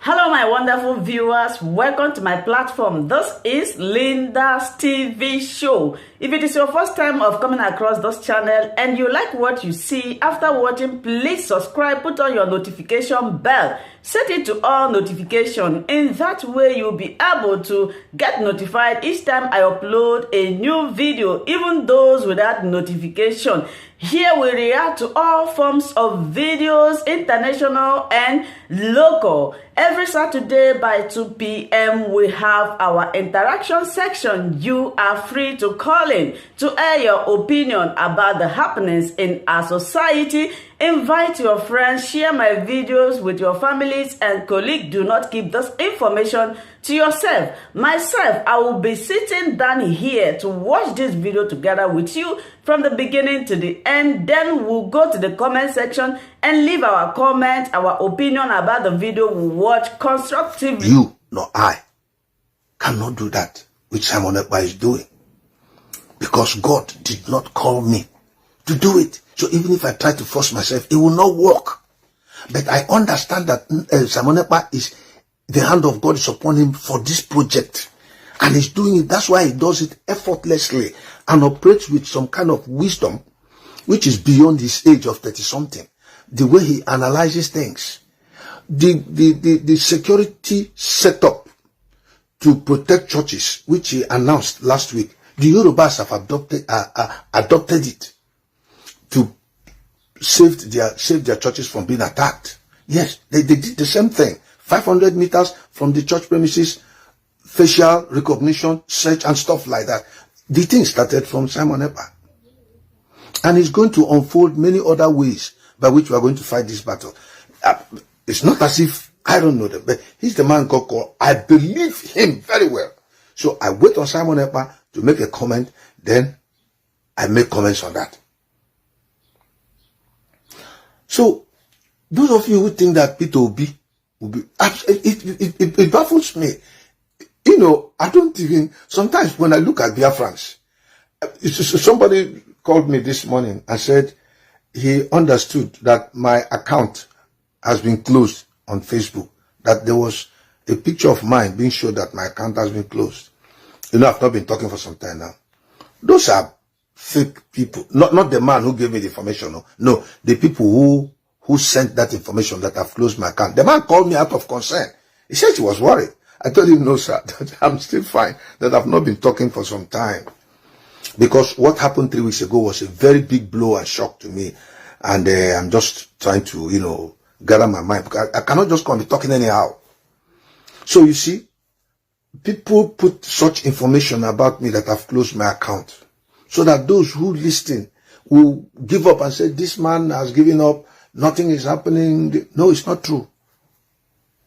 Hello my wonderful viewers, welcome to my platform. This is Linda's TV show. If it is your first time of coming across this channel and you like what you see after watching, please subscribe, put on your notification bell, set it to all notification. In that way you'll be able to get notified each time I upload a new video, even those without notification. Here we react to all forms of videos, international and local. Every Saturday by 2 p.m. we have our interaction section. You are free to call in to air your opinion about the happenings in our society. Invite your friends, share my videos with your families and colleagues. Do not keep this information to yourself. Myself, I will be sitting down here to watch this video together with you from the beginning to the end. Then we'll go to the comment section and leave our comment, our opinion about the video we watch constructively. You nor I cannot do that which Simon Ekpa is doing, because God did not call me to do it. So even if I try to force myself, it will not work. But I understand that Simon Ekpa is, the hand of God is upon him for this project. And he's doing it. That's why he does it effortlessly and operates with some kind of wisdom, which is beyond his age of 30-something. The way he analyzes things. The security setup to protect churches, which he announced last week, the Yorubas have adopted it to save their churches from being attacked. Yes, they did the same thing. 500 meters from the church premises, facial recognition, search and stuff like that. The thing started from Simon Ekpa. And it's going to unfold many other ways by which we are going to fight this battle. It's not as if I don't know them, but he's the man God called. I believe him very well. So I wait on Simon Ekpa to make a comment, then I make comments on that. So, those of you who think that Peter Obi will be, it baffles me. You know, I don't even, sometimes when I look at Biafrans, somebody called me this morning and said he understood that my account has been closed on Facebook, that there was a picture of mine being showed that my account has been closed. You know, I've not been talking for some time now. Those are fake people. Not the man who gave me the information. No, the people who sent that information that I've closed my account. The man called me out of concern. He said he was worried. I told him, no, sir, that I'm still fine, that I've not been talking for some time. Because what happened 3 weeks ago was a very big blow and shock to me. And I'm just trying to, you know, gather my mind. Because I cannot just come and be talking anyhow. So you see, people put such information about me that I've closed my account, so that those who listen will give up and say, this man has given up, nothing is happening. No, it's not true.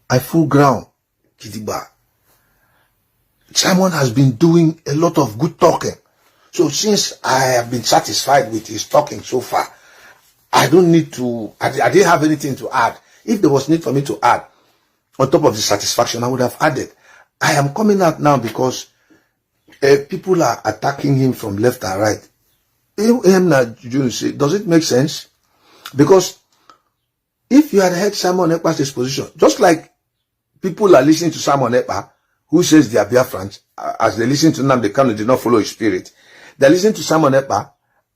I full ground. Kidiba. Simon has been doing a lot of good talking. So since I have been satisfied with his talking so far, I don't need to, I didn't have anything to add. If there was need for me to add, on top of the satisfaction, I would have added. I am coming out now because people are attacking him from left and right. Does it make sense? Because if you had heard Simon Ekpa's exposition, just like people are listening to Simon Ekpa, who says they are Biafrans, as they listen to Nnamdi Kanu, did not follow his spirit. They listen to Simon Ekpa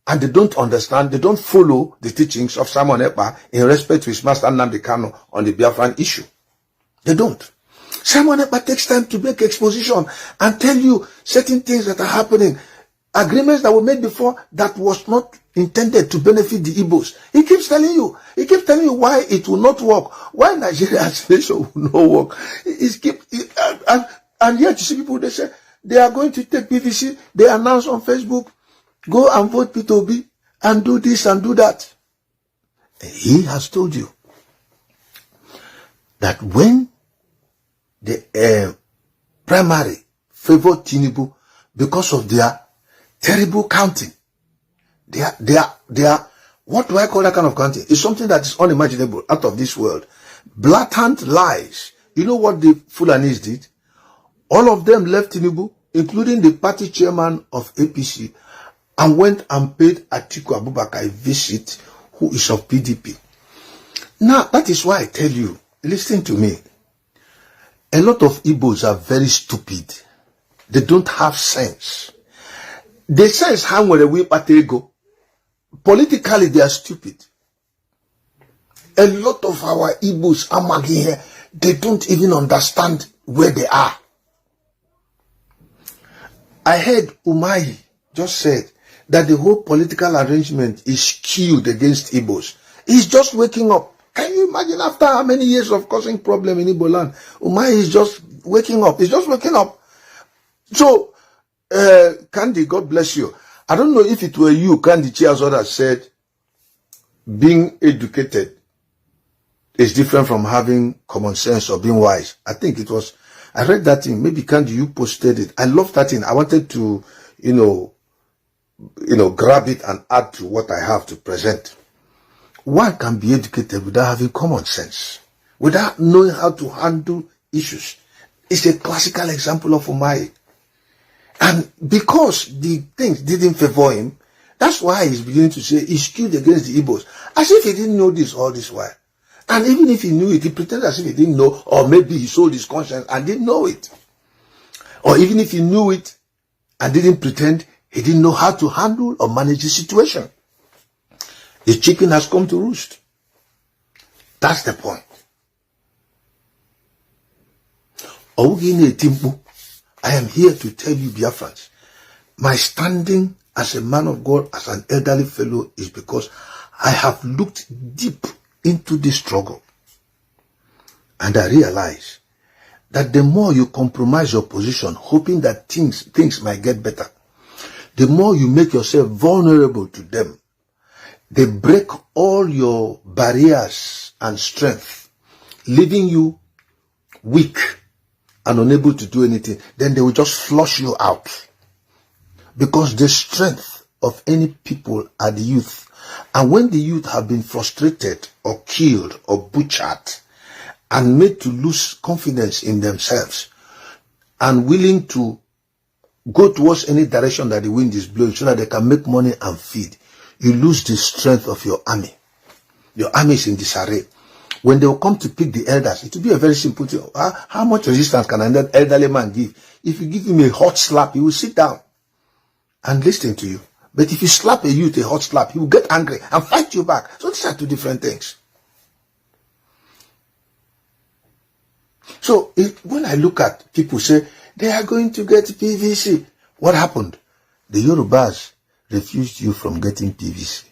and they don't understand, they don't follow the teachings of Simon Ekpa in respect to his master Nnamdi Kanu on the Biafran issue. They don't. Simon Ekpa takes time to make exposition and tell you certain things that are happening. Agreements that were made before that was not intended to benefit the Igbos. He keeps telling you why it will not work, why Nigeria's nation will not work. And yet you see people, they say they are going to take PVC. They announce on Facebook, go and vote Peter Obi and do this and do that. He has told you that when the primary favored Tinubu because of their terrible counting, they are, what do I call that kind of counting? It's something that is unimaginable, out of this world. Blatant lies. You know what the Fulanis did? All of them left Tinubu, including the party chairman of APC, and went and paid Atiku Abubakar a visit, who is of PDP. Now, that is why I tell you, listen to me. A lot of Igbos are very stupid. They don't have sense. They sense how where we go. Politically, they are stupid. A lot of our Igbos are here. They don't even understand where they are. I heard Umahi just said that the whole political arrangement is skewed against Igbos. He's just waking up. Can you imagine after how many years of causing problem in Igbo land? Umahi is just waking up. He's just waking up. So, Candy, God bless you. I don't know if it were you, Candy Chiazot, said being educated is different from having common sense or being wise. I think it was, I read that thing. Maybe Candy, you posted it. I love that thing. I wanted to, grab it and add to what I have to present. One can be educated without having common sense, without knowing how to handle issues. It's a classical example of Umahi. And because the things didn't favor him, that's why he's beginning to say he's skewed against the Igbos, as if he didn't know this all this while. And even if he knew it, he pretended as if he didn't know, or maybe he sold his conscience and didn't know it. Or even if he knew it and didn't pretend, he didn't know how to handle or manage the situation. The chicken has come to roost. That's the point. I am here to tell you, Biafrans, my standing as a man of God, as an elderly fellow, is because I have looked deep into this struggle. And I realize that the more you compromise your position, hoping that things might get better, the more you make yourself vulnerable to them. They break all your barriers and strength, leaving you weak and unable to do anything. Then they will just flush you out. Because the strength of any people are the youth. And when the youth have been frustrated or killed or butchered and made to lose confidence in themselves and willing to go towards any direction that the wind is blowing so that they can make money and feed, you lose the strength of your army. Your army is in disarray. When they will come to pick the elders, it will be a very simple thing. How much resistance can an elderly man give? If you give him a hot slap, he will sit down and listen to you. But if you slap a youth a hot slap, he will get angry and fight you back. So these are two different things. So when I look at people say, they are going to get PVC. What happened? The Yorubas refused you from getting PVC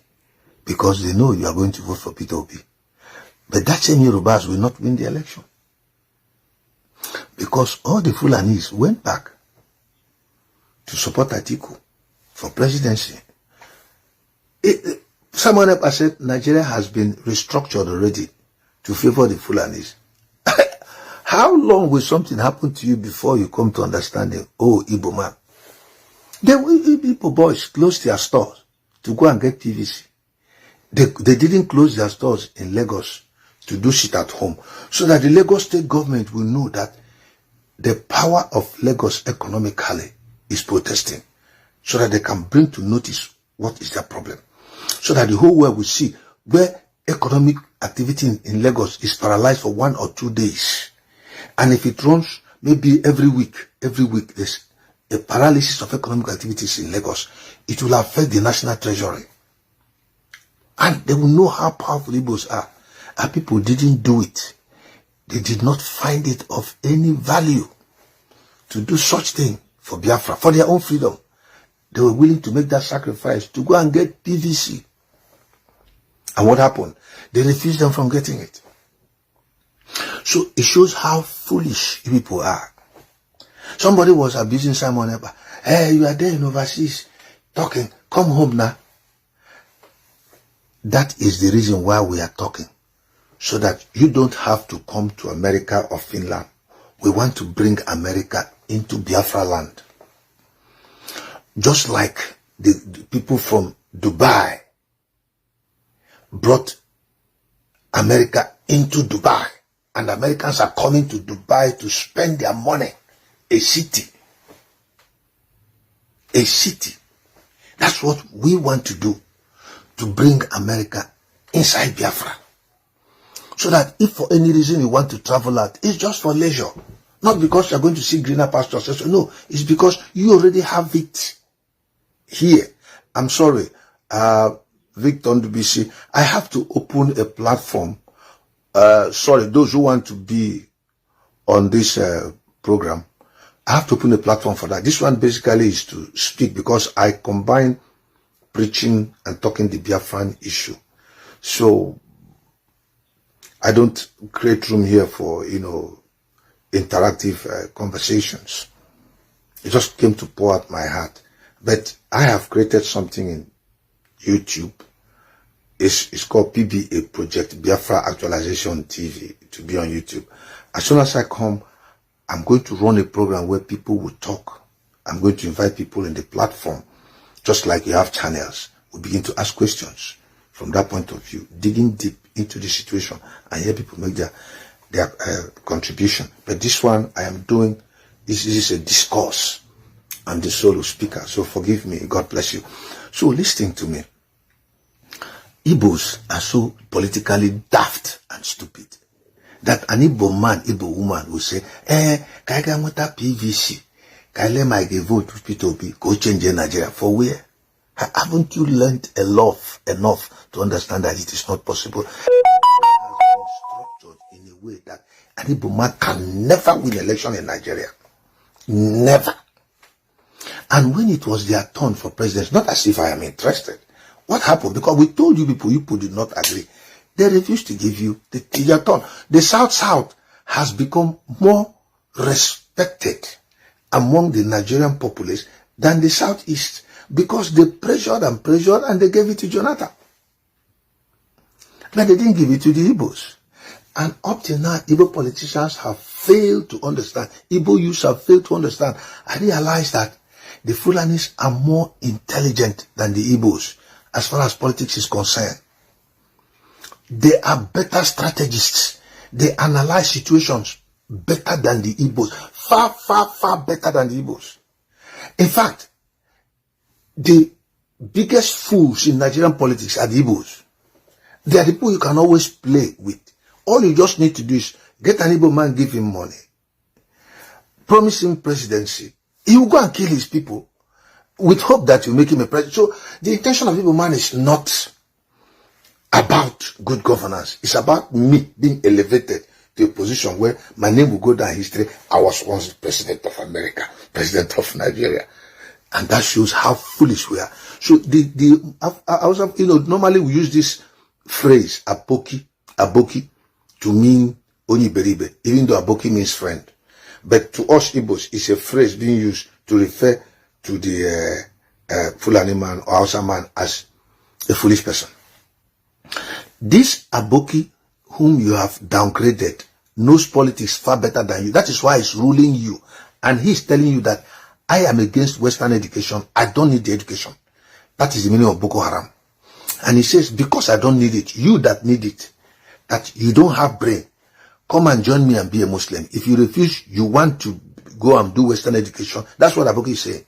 because they know you are going to vote for Peter Obi. But that same Yorubas will not win the election. Because all the Fulanis went back to support Atiku for presidency. Someone else said Nigeria has been restructured already to favor the Fulanis. How long will something happen to you before you come to understanding? Oh, Igbo man. The Igbo boys closed their stores to go and get PVC. They didn't close their stores in Lagos to do shit at home, so that the Lagos state government will know that the power of Lagos economically is protesting, so that they can bring to notice what is their problem, so that the whole world will see where economic activity in Lagos is paralyzed for 1 or 2 days. And if it runs maybe every week there's a paralysis of economic activities in Lagos, it will affect the national treasury. And they will know how powerful Igbos are. And people didn't do it. They did not find it of any value to do such thing for Biafra, for their own freedom. They were willing to make that sacrifice to go and get PVC. And what happened? They refused them from getting it. So it shows how foolish people are. Somebody was abusing Simon Ekpa. Hey, you are there in overseas talking. Come home now. That is the reason why we are talking. So that you don't have to come to America or Finland. We want to bring America into Biafra land. Just like the people from Dubai brought America into Dubai. And Americans are coming to Dubai to spend their money. A city. A city. That's what we want to do. To bring America inside Biafra. So that if for any reason you want to travel out, it's just for leisure. Not because you're going to see greener pastures. No, it's because you already have it here. I'm sorry, Victor NDBC, I have to open a platform. Sorry, those who want to be on this program, I have to open a platform for that. This one basically is to speak because I combine preaching and talking the Biafran issue. So I don't create room here for, interactive conversations. It just came to pour out my heart. But I have created something in YouTube. It's called PBA Project, Biafra Actualization TV, to be on YouTube. As soon as I come, I'm going to run a program where people will talk. I'm going to invite people in the platform, just like you have channels. We begin to ask questions from that point of view, digging deep into the situation, and hear people make their contribution. But this one I am doing, this is a discourse. I'm the solo speaker, so forgive me. God bless you. So listening to me, Igbos are so politically daft and stupid that an Igbo man, Igbo woman will say, Kaiga Mota PVC, Kaile my vote to P2B, go change Nigeria. For where? Haven't you learned enough to understand that it is not possible? It has been structured in a way that an Igbo man can never win election in Nigeria. Never. And when it was their turn for president, not as if I am interested. What happened? Because we told you people did not agree. They refused to give you your turn. The South has become more respected among the Nigerian populace than the Southeast because they pressured and they gave it to Jonathan. But they didn't give it to the Igbos. And up till now, Igbo politicians have failed to understand. Igbo youths have failed to understand. I realize that the Fulanis are more intelligent than the Igbos as far as politics is concerned. They are better strategists. They analyze situations better than the Igbos. Far, far, far better than the Igbos. In fact, the biggest fools in Nigerian politics are the Igbos. They are the people you can always play with. All you just need to do is get an Igbo man, give him money, promise him presidency. He will go and kill his people with hope that you make him a president. So the intention of Igbo man is not about good governance. It's about me being elevated to a position where my name will go down in history. I was once president of America, president of Nigeria. And that shows how foolish we are. So normally we use this phrase, aboki, to mean oniberibe, even though aboki means friend. But to us Igbos, it's a phrase being used to refer to the Fulani man or Hausa man as a foolish person. This aboki, whom you have downgraded, knows politics far better than you. That is why he's ruling you. And he's telling you that I am against Western education. I don't need the education. That is the meaning of Boko Haram. And he says, because I don't need it, you that need it, that you don't have brain, come and join me and be a Muslim. If you refuse, you want to go and do Western education. That's what Aboki is saying.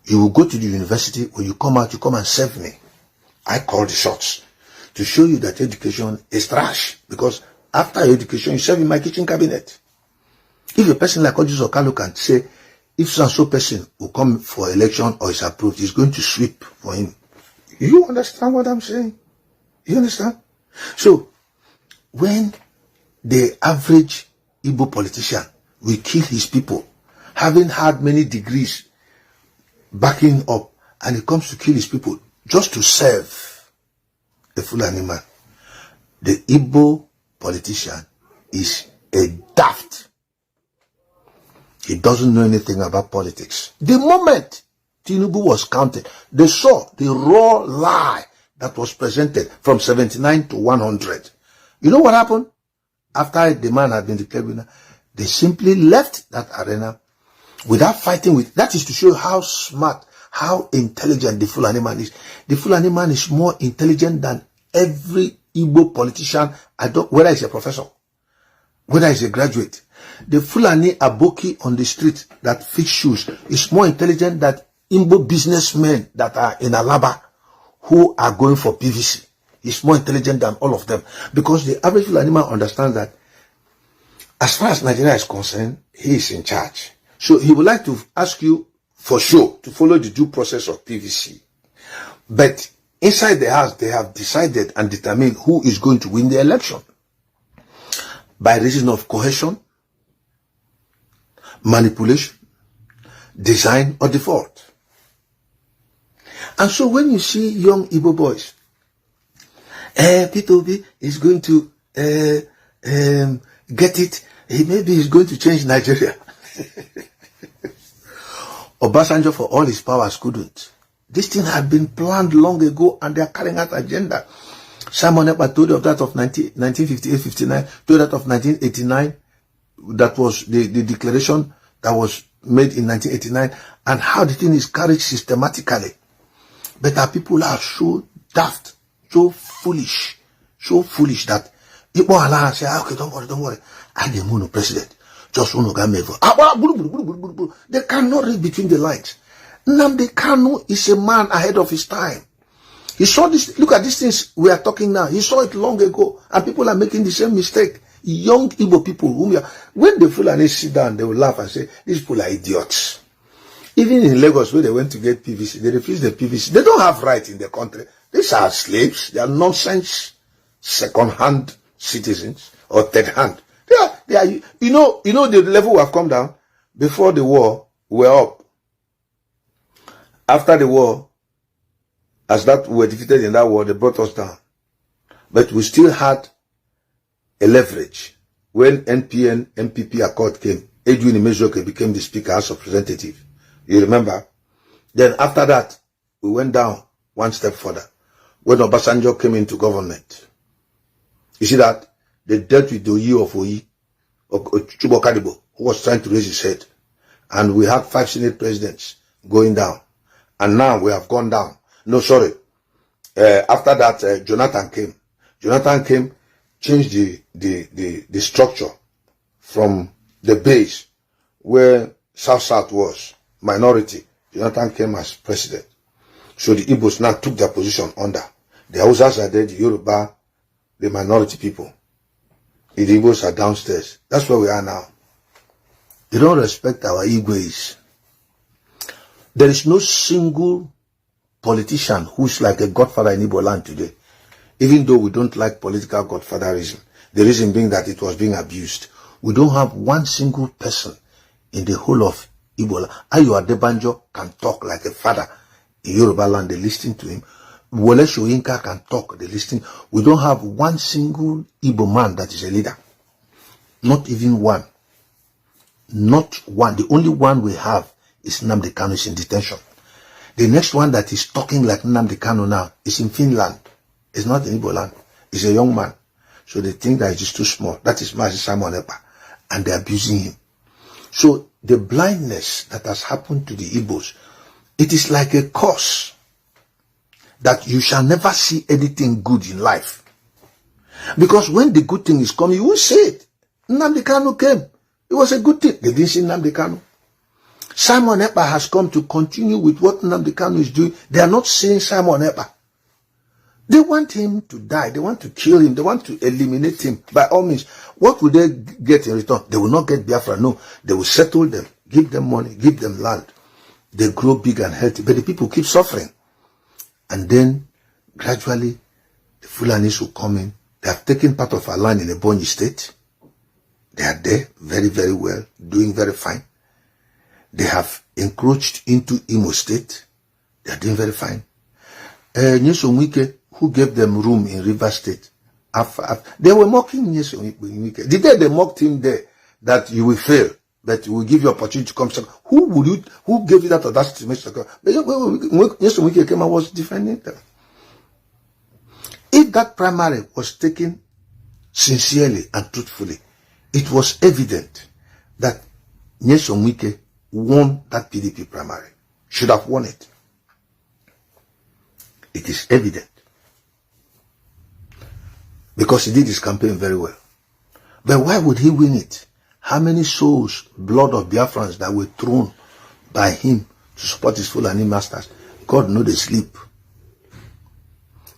You will go to the university. When you come out, you come and serve me. I call the shots to show you that education is trash. Because after your education, you serve in my kitchen cabinet. If a person like Ojus Okalu can say, if so person will come for election or is approved, he's going to sweep for him. You understand what I'm saying? You understand? So, when the average Igbo politician will kill his people, having had many degrees backing up, and he comes to kill his people just to serve a Fulani man, the Igbo politician is a daft. He doesn't know anything about politics. The moment Tinubu was counted, they saw the raw lie that was presented from 79 to 100. You know what happened? After the man had been declared winner, they simply left that arena without fighting with. That is to show how smart, how intelligent the Fulani man is. The Fulani man is more intelligent than every Igbo politician, whether he's a professor, whether he's a graduate. The Fulani Aboki on the street that fix shoes is more intelligent than Igbo businessmen that are in Alaba who are going for PVC. He's more intelligent than all of them. Because the average Fulani man understands that as far as Nigeria is concerned, he is in charge. So he would like to ask you for sure to follow the due process of PVC. But inside the house, they have decided and determined who is going to win the election by reason of coercion, manipulation, design, or default. And so when you see young Igbo boys, Peter Obi is going to get it, maybe he's going to change Nigeria. Obasanjo, for all his powers, couldn't. This thing had been planned long ago, and they are carrying out agenda. Simon Ekpa told of that of 1958-59, told that of 1989. That was the declaration that was made in 1989, and how the thing is carried systematically. But our people are so daft, so foolish that people allow say, okay, don't worry. I'm the mono president. Just want to get They cannot read between the lines. Nnamdi Kanu is a man ahead of his time. He saw this. Look at these things we are talking now. He saw it long ago, and people are making the same mistake. Young Igbo people, when the Fulani sit down, they will laugh and say, these people are idiots. Even in Lagos, where they went to get PVC, they refused the PVC. They don't have right in the country. These are slaves. They are nonsense, second-hand citizens or third-hand. They are. You know the level we have come down. Before the war, we were up. After the war, as that we were defeated in that war, they brought us down. But we still had a leverage. When NPP Accord came, Edwin Nnamdi became the Speaker, House of Representatives. You remember? Then after that, we went down one step further. When Obasanjo came into government, you see that they dealt with the Oyi of Oyi, or Chubo Kadibo, who was trying to raise his head. And we had 5 Senate presidents going down. And now we have gone down. No, sorry. After that, Jonathan came. Jonathan came, changed the structure from the base where South was, minority. Jonathan came as president. So the Igbos now took their position under. The Hausas are there, the Yoruba, the minority people. The Igbos are downstairs. That's where we are now. They don't respect our Igwes. There is no single politician who's like a godfather in Igbo land today. Even though we don't like political godfatherism, the reason being that it was being abused. We don't have one single person in the whole of Igbo land. Ayo Adebanjo can talk like a father in Yoruba land, they listen to him. Wole Soyinka can talk, they listen. We don't have one single Igbo man that is a leader. Not even one. Not one. The only one we have is Nnamdi Kanu is in detention. The next one that is talking like Nnamdi Kanu now is in Finland. It's not in Igbo land. It's a young man. So they think that it is too small. That is Mazi Simon Ekpa. And they're abusing him. So the blindness that has happened to the Igbos, it is like a curse that you shall never see anything good in life. Because when the good thing is coming, you will say it. Nnamdi Kanu came. It was a good thing. They didn't see Nnamdi Kanu. Simon Ekpa has come to continue with what Nnamdi Kanu is doing. They are not seeing Simon Ekpa. They want him to die. They want to kill him. They want to eliminate him. By all means, what will they get in return? They will not get Biafra. No. They will settle them, give them money, give them land. They grow big and healthy. But the people keep suffering. And then, gradually, the Fulanis will come in. They have taken part of our land in a Ebonyi state. They are there very, very well, doing very fine. They have encroached into Imo State. They are doing very fine. Nyesom Wike, who gave them room in River State, they were mocking Nyesom Wike. The day they mocked him there, that you will fail, that we will give you opportunity to come. Who gave you that audacity to make second? But Nyesom Wike came and was defending them. If that primary was taken sincerely and truthfully, it was evident that Nyesom Wike won that PDP primary. Should have won it. It is evident. Because he did his campaign very well. But why would he win it? How many souls, blood of Biafrans that were thrown by him to support his Fulani masters? God knows they sleep.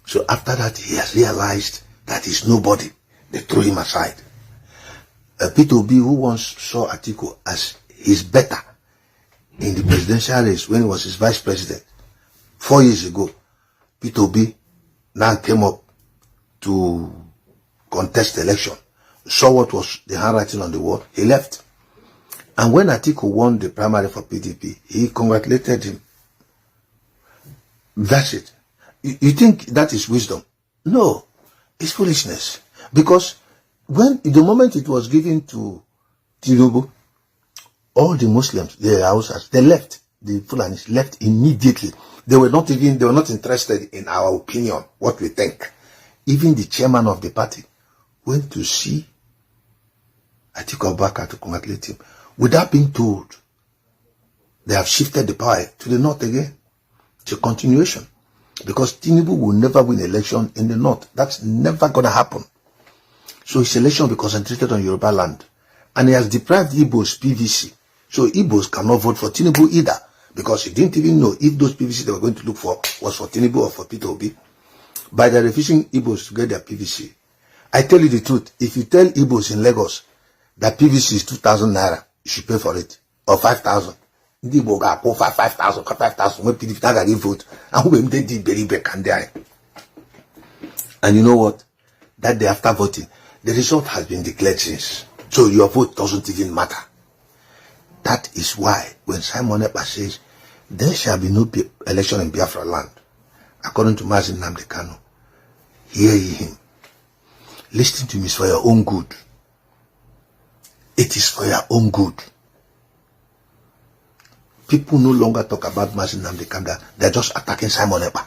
So after that, he has realized that he's nobody. They threw him aside. Peter Obi, who once saw Atiku as his better in the presidential race when he was his vice president 4 years ago, Peter Obi now came up to contest the election, saw what was the handwriting on the wall, he left. And when Atiku won the primary for PDP, he congratulated him. That's it. You think that is wisdom? No, it's foolishness. Because when the moment it was given to Tinubu, all the Muslims, the Hausas, they left. The Fulanis left immediately. They were not interested in our opinion, what we think. Even the chairman of the party went to see Atiku Abubakar to congratulate him without being told. They have shifted the power to the north again. It's a continuation. Because Tinubu will never win election in the north. That's never going to happen. So his election will be concentrated on Yoruba land. And he has deprived Igbos PVC. So Igbos cannot vote for Tinubu either. Because he didn't even know if those PVC they were going to look for was for Tinubu or for Peter Obi. By the refusing Igbos to get their PVC. I tell you the truth. If you tell Igbos in Lagos that PVC is 2,000 naira, you should pay for it. Or 5,000. Ndị Igbo ga-akpọ 5,000 when PDP na ga vote. And who they did very big and die. And you know what? That day after voting, the result has been declared since. So your vote doesn't even matter. That is why when Simon Ekpa says, there shall be no election in Biafra land, according to Nnamdi Kanu, hear ye him. Listen to me, it's for your own good. It is for your own good. People no longer talk about Nnamdi Kanu. They're just attacking Simon Ekpa.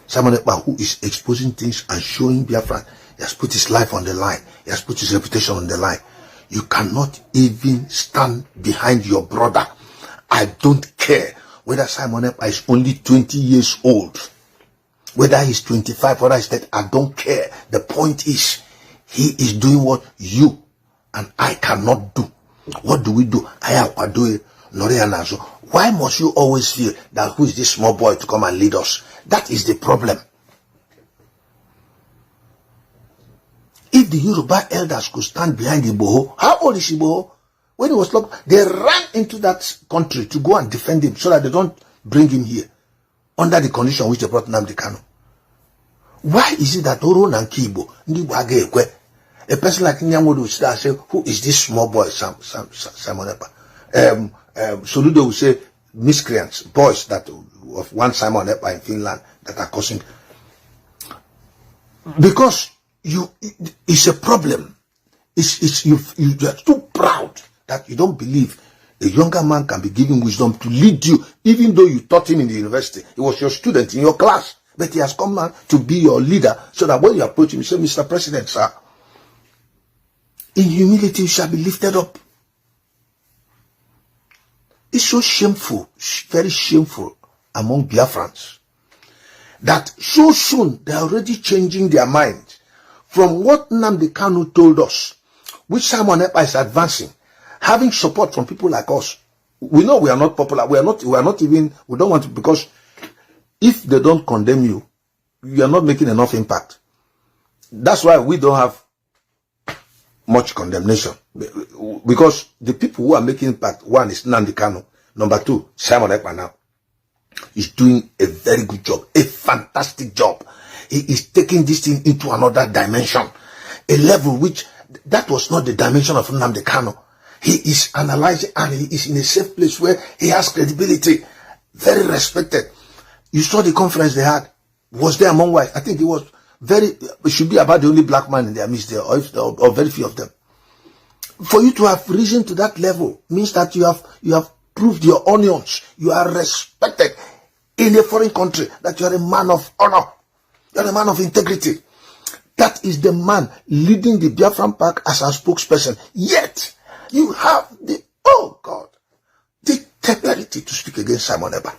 Simon Ekpa, who is exposing things and showing Biafra, he has put his life on the line. He has put his reputation on the line. You cannot even stand behind your brother. I don't care whether Simon Ekpa is only 20 years old. Whether he's 25, whether he's 30, I don't care. The point is, he is doing what you and I cannot do. What do we do? I do it. Why must you always feel that who is this small boy to come and lead us? That is the problem. If the Yoruba elders could stand behind Igboho, how old is Igboho? When he was locked, they ran into that country to go and defend him so that they don't bring him here under the condition which they brought Nnamdi Kanu. Why is it that Oro Nankibo, a person like Nyamodo would say, who is this small boy, Simon Ekpa? Soludo will say, miscreants, boys that of one Simon Ekpa in Finland that are causing. Because it's a problem. You're too proud that you don't believe a younger man can be given wisdom to lead you, even though you taught him in the university. He was your student in your class, but he has come now to be your leader, so that when you approach him, you say, Mr. President, sir, in humility you shall be lifted up. It's so shameful, very shameful among Biafrans, that so soon they're already changing their mind from what Nnamdi Kanu told us, which Simon Ekpa is advancing, having support from people like us. We know we are not popular. We don't want to, because if they don't condemn you, you are not making enough impact. That's why we don't have much condemnation. Because the people who are making impact, one is Nnamdi Kanu. Number two, Simon Ekpa now is doing a very good job, a fantastic job. He is taking this thing into another dimension, a level which that was not the dimension of Nnamdi Kanu. He is analyzing and he is in a safe place where he has credibility, very respected. You saw the conference they had. Was there among whites? I think it was it should be about the only black man in their midst there, or very few of them. For you to have risen to that level means that you have proved your onions. You are respected in a foreign country, that you are a man of honor. You are a man of integrity. That is the man leading the Biafran Park as a spokesperson. Yet, you have the temerity to speak against Simon Ekpa.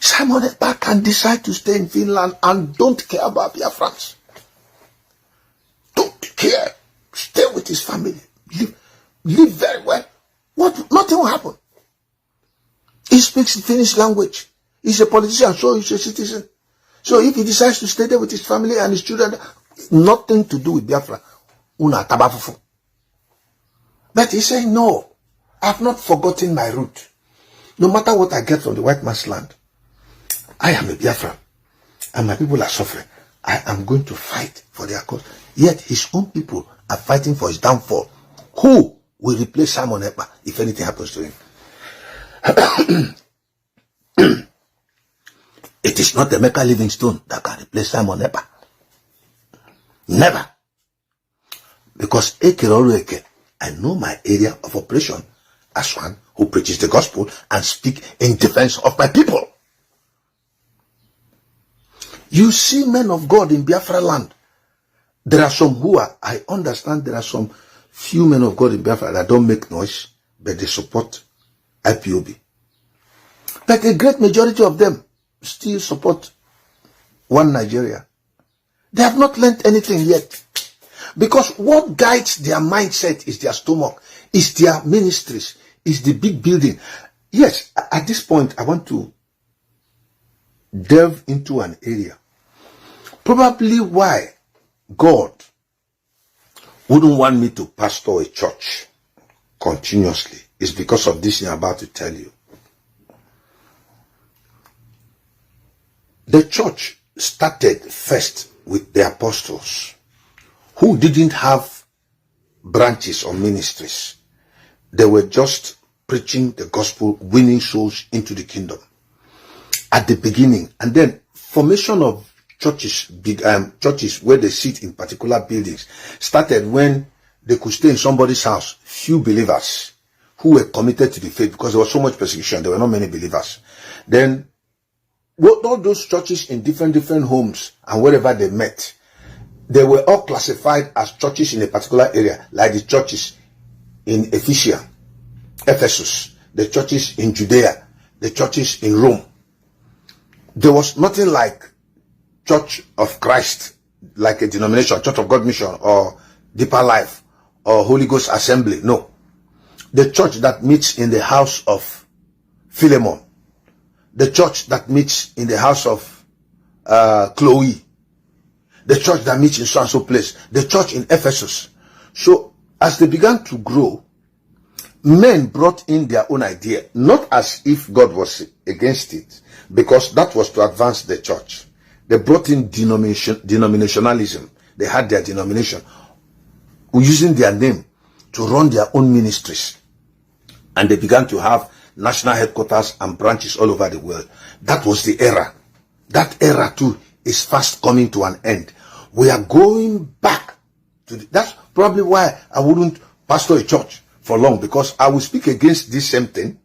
Simon Ekpa can decide to stay in Finland and don't care about Biafrans. Don't care. Stay with his family. Live very well. Nothing will happen. He speaks the Finnish language. He's a politician, so he's a citizen. So if he decides to stay there with his family and his children, nothing to do with Biafra. una tabafufu. But he's saying, no, I've not forgotten my root. No matter what I get from the white man's land, I am a Biafran, and my people are suffering. I am going to fight for their cause. Yet his own people are fighting for his downfall. Who will replace Simon Ekpa if anything happens to him? It is not Emeka Livingstone that can replace Simon Ekpa. Never. Because Eke, I know my area of operation as one who preaches the gospel and speak in defense of my people. You see men of God in Biafra land. There are some who are, I understand there are some few men of God in Biafra that don't make noise, but they support IPOB. But a great majority of them still support one Nigeria. They have not learned anything yet. Because what guides their mindset is their stomach, is their ministries, is the big building. Yes, at this point, I want to delve into an area. Probably why God wouldn't want me to pastor a church continuously is because of this thing I'm about to tell you. The church started first with the apostles who didn't have branches or ministries. They were just preaching the gospel, winning souls into the kingdom at the beginning. And then formation of churches, big churches where they sit in particular buildings, started when they could stay in somebody's house, few believers who were committed to the faith, because there was so much persecution, there were not many believers. Then all those churches in different homes and wherever they met, they were all classified as churches in a particular area, like the churches in Ephesus, the churches in Judea, the churches in Rome. There was nothing like Church of Christ, like a denomination, Church of God Mission, or Deeper Life, or Holy Ghost Assembly. No. The church that meets in the house of Philemon, the church that meets in the house of Chloe, the church that meets in so and so place, the church in Ephesus. So as they began to grow, men brought in their own idea, not as if God was against it, because that was to advance the church. They brought in denominationalism. They had their denomination, using their name to run their own ministries. And they began to have national headquarters and branches all over the world. That was the era. That era too is fast coming to an end. We are going back to that's probably why I wouldn't pastor a church for long, because I will speak against this same thing.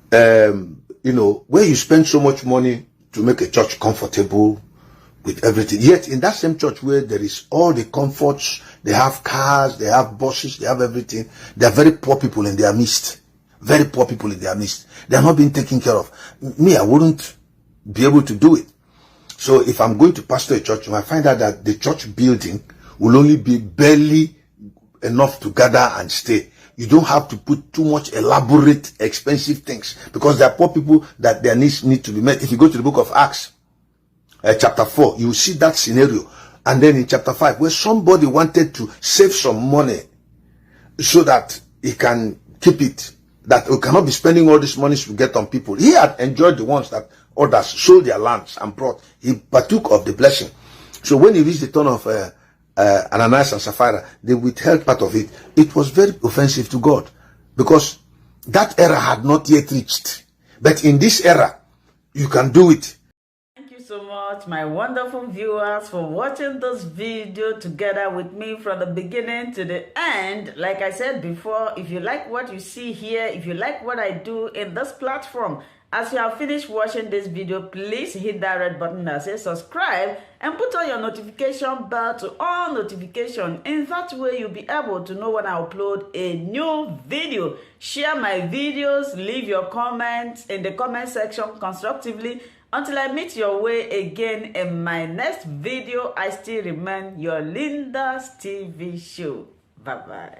Where you spend so much money to make a church comfortable with everything. Yet in that same church where there is all the comforts, they have cars, they have buses, they have everything, there are very poor people in their midst. Very poor people in their midst. They are not being taken care of. Me, I wouldn't be able to do it. So if I'm going to pastor a church, I find out that the church building will only be barely enough to gather and stay. You don't have to put too much elaborate, expensive things, because there are poor people that their needs need to be met. If you go to the book of Acts, chapter 4, you will see that scenario. And then in chapter 5, where somebody wanted to save some money so that he can keep it, that we cannot be spending all this money to get on people. He had enjoyed the ones that others sold their lands and brought. He partook of the blessing. So when he reached the turn of Ananias and Sapphira, they withheld part of it. It was very offensive to God, because that era had not yet reached. But in this era, you can do it. Thank you so much, my wonderful viewers, for watching this video together with me from the beginning to the end. Like I said before, if you like what you see here, if you like what I do in this platform, as you have finished watching this video, please hit that red button that says subscribe and put on your notification bell to all notification. In that way, you'll be able to know when I upload a new video. Share my videos, leave your comments in the comment section constructively. Until I meet your way again in my next video, I still remain your Linda's TV show. Bye-bye.